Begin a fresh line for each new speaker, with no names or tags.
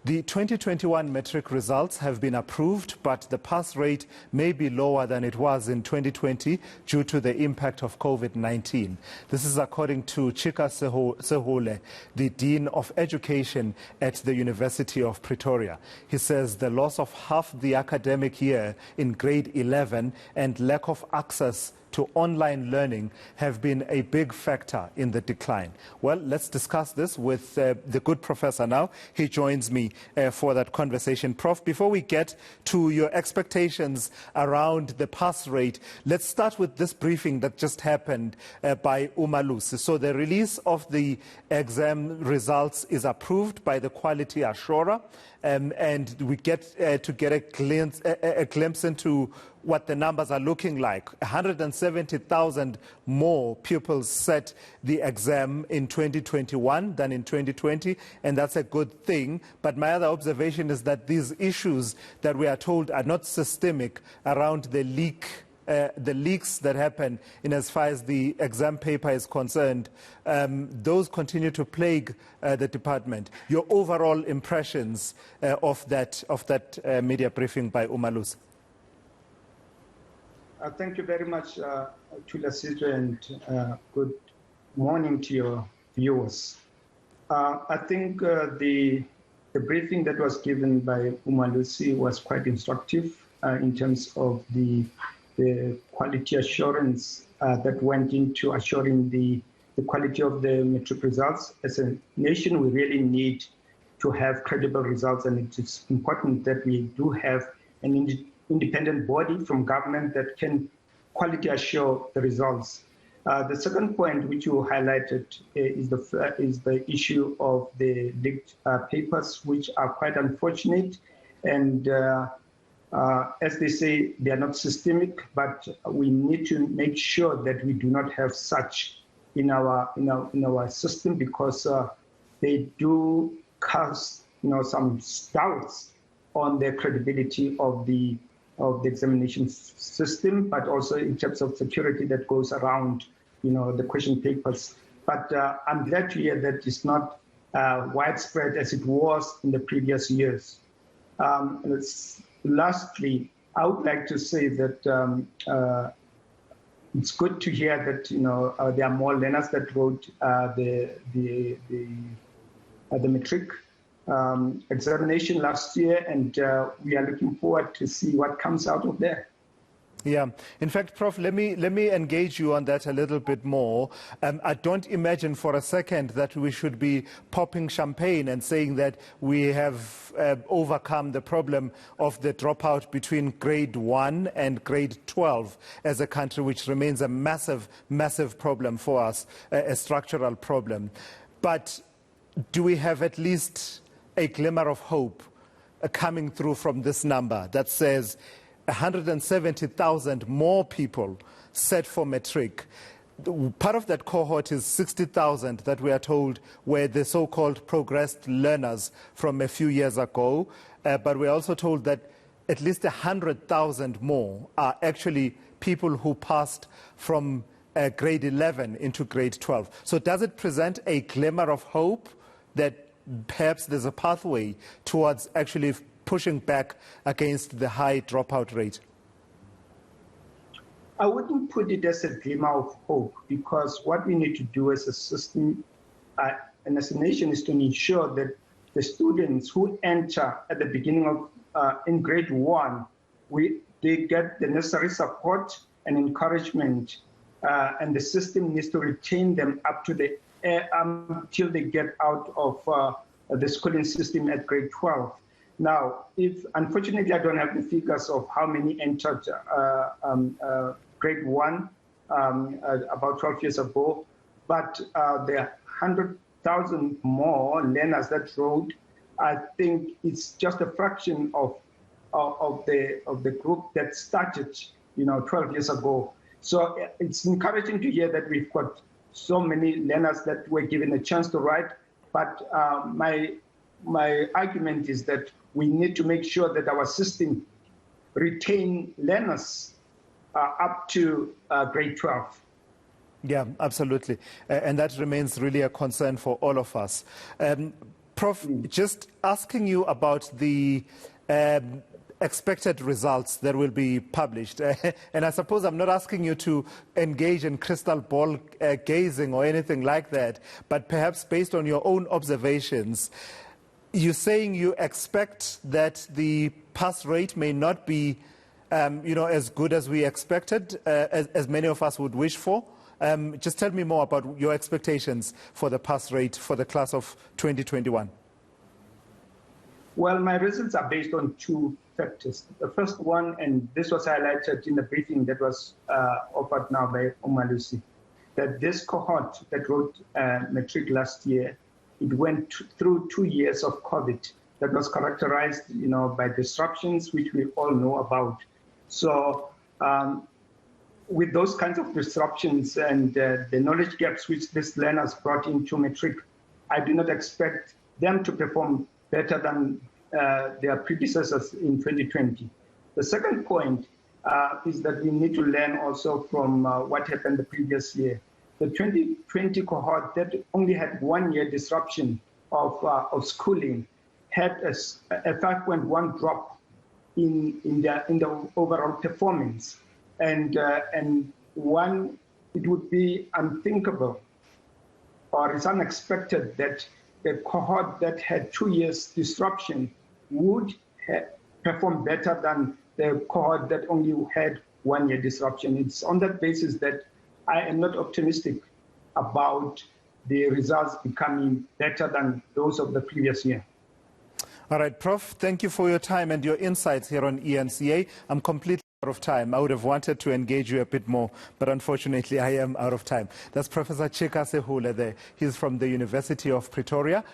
The 2021 matric results have been approved, but the pass rate may be lower than it was in 2020 due to the impact of COVID-19. This is according to Chika Sehoole, the Dean of Education at the University of Pretoria. He says the loss of half the academic year in grade 11 and lack of access to online learning have been a big factor in the decline. Well, let's discuss this with the good professor now. He joins me for that conversation. Prof, before we get to your expectations around the pass rate, let's start with this briefing that just happened by Umalusi. So the release of the exam results is approved by the quality assurer, and we get to get a glimpse into what the numbers are looking like. 170,000 more pupils set the exam in 2021 than in 2020, and that's a good thing. But my other observation is that these issues that we are told are not systemic around the leaks that happen in as far as the exam paper is concerned, those continue to plague the department. Your overall impressions of that media briefing by Umalusi?
Thank you very much, Chika Sehoole, and good morning to your viewers. I think the briefing that was given by Umalusi was quite instructive in terms of the quality assurance that went into assuring the quality of the matric results. As a nation, we really need to have credible results, and it is important that we do have an independent body from government that can quality assure the results. The second point which you highlighted is the issue of the leaked papers, which are quite unfortunate. And as they say, they are not systemic, but we need to make sure that we do not have such in our system, because they do cast some doubts on the credibility of the examination system, but also in terms of security that goes around, the question papers. But I'm glad to hear that it's not widespread as it was in the previous years. Lastly, I would like to say that it's good to hear that there are more learners that wrote the matric examination last year, and we are looking forward to see what comes out of there.
Yeah. In fact, Prof, let me engage you on that a little bit more. I don't imagine for a second that we should be popping champagne and saying that we have overcome the problem of the dropout between grade 1 and grade 12 as a country, which remains a massive, massive problem for us, a structural problem. But do we have at least a glimmer of hope coming through from this number that says 170,000 more people set for matric? Part of that cohort is 60,000 that we are told were the so-called progressed learners from a few years ago. But we're also told that at least 100,000 more are actually people who passed from grade 11 into grade 12. So does it present a glimmer of hope that perhaps there's a pathway towards actually pushing back against the high dropout rate?
I wouldn't put it as a glimmer of hope, because what we need to do as a system and as a nation is to ensure that the students who enter at the beginning of in grade 1, they get the necessary support and encouragement, and the system needs to retain them up to the until they get out of the schooling system at grade 12. Now, unfortunately, I don't have the figures of how many entered grade 1 about 12 years ago, but there are 100,000 more learners that wrote. I think it's just a fraction of the group that started, 12 years ago. So it's encouraging to hear that we've got so many learners that were given a chance to write. But my argument is that we need to make sure that our system retain learners up to grade 12.
Yeah, absolutely. And that remains really a concern for all of us. Prof, just asking you about the expected results that will be published. And I suppose I'm not asking you to engage in crystal ball gazing or anything like that, but perhaps based on your own observations, you're saying you expect that the pass rate may not be as good as we expected, as many of us would wish for. Just tell me more about your expectations for the pass rate for the class of 2021.
Well, my results are based on two factors. The first one, and this was highlighted in the briefing that was offered now by Umalusi, that this cohort that wrote matric last year, it went through 2 years of COVID that was characterized, by disruptions, which we all know about. So with those kinds of disruptions and the knowledge gaps which these learners brought into matric, I do not expect them to perform better than their predecessors in 2020. The second point is that we need to learn also from what happened the previous year. The 2020 cohort that only had 1 year disruption of schooling had a 5.1 drop in the overall performance. And it would be unthinkable or it's unexpected that a cohort that had 2 years disruption would perform better than the cohort that only had 1 year disruption. It's on that basis that I am not optimistic about the results becoming better than those of the previous year.
All right, Prof, thank you for your time and your insights here on eNCA. I'm completely out of time. I would have wanted to engage you a bit more, but unfortunately I am out of time. That's Professor Chika Sehoole there. He's from the University of Pretoria.